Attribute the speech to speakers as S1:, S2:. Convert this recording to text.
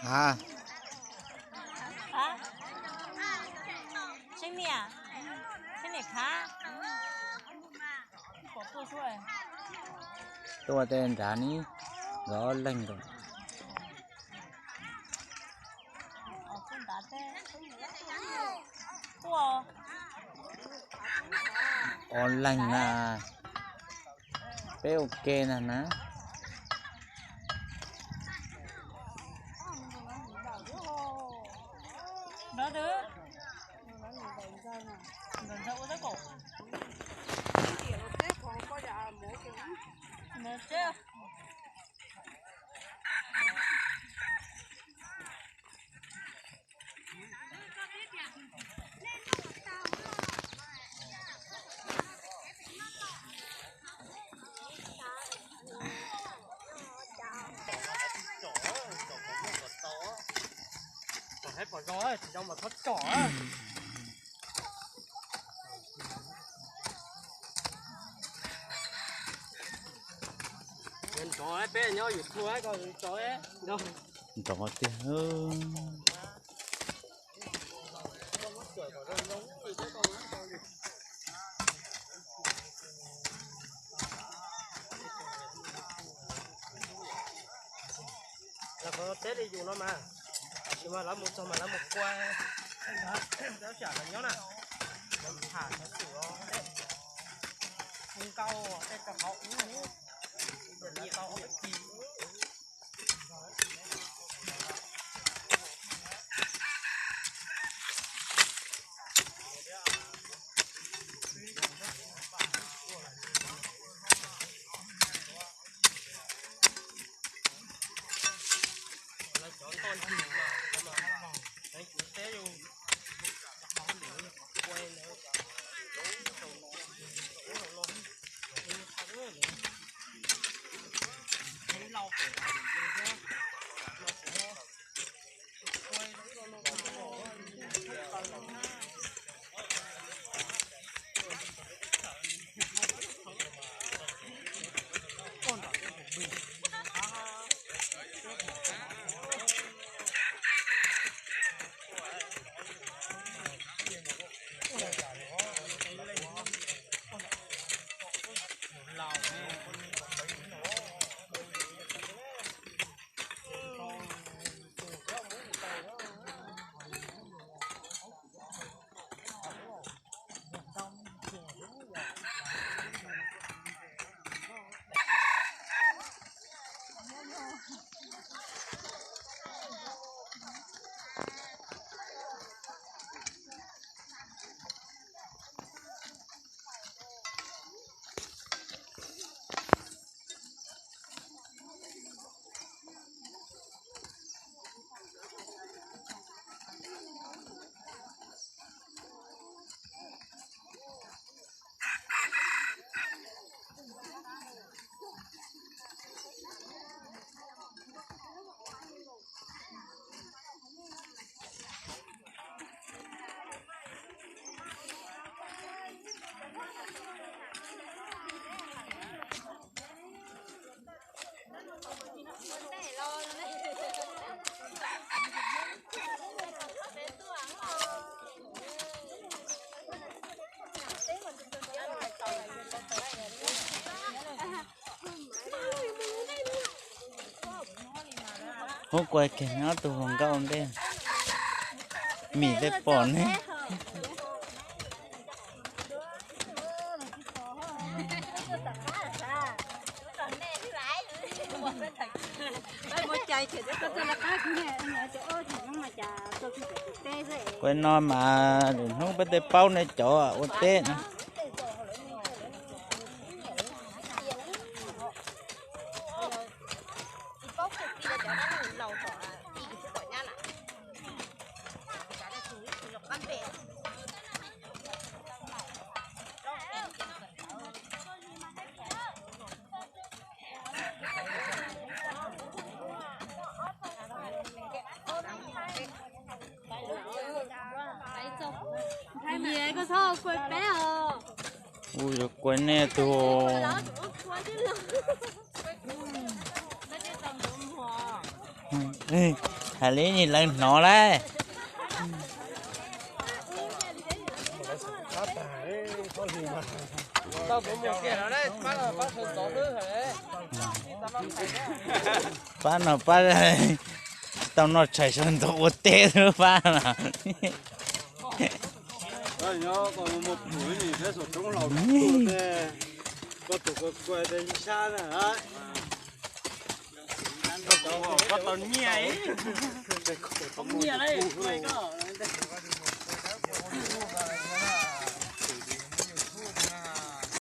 S1: À,
S2: hả sinh nè sinh nè khá có tôi rồi
S1: tôi tên trả ní gió lạnh rồi.
S2: ở trên đá thế ủa
S1: On lạnh là bé ok nè ná.
S2: đó đứa gần dậu đó cổ nó chứ
S3: hết bỏ gió thì đâu mà thoát cỏ nên chó ấy bé nhauอยู่thua ấy còn chó ấy đâu
S1: Chó thì hơn.
S3: là có tết đi dùng nó mà nhưng mà lấy một xong mà lấy một qua đó chả là nhớ nè mình thả nó sửa không câu cái cặp hậu cũng này để là câu cái gì chọn con gì mà đấy té luôn quay nữa lâu
S1: Hôm qua cái nó tụ hồng cao ông đây. Mì đây bỏ này. Quên nó mà không biết bao này chỗ ở tết.
S2: gì có sao quên bé à
S1: Ui rồi quên nè tụ. hà lý nhìn lên nó đấy
S3: tao cũng một kia nó đấy bắt là bắt thường có thứ rồi đấy
S1: ba nó ba tao nó chạy xuống tao tê nữa ba nào
S4: Rồi nhớ còn một buổi thì sẽ sụt trong lòng nè. Có tụ có quay đến xa nè hả?
S3: có tao nhảy
S4: Không nhẹ đấy.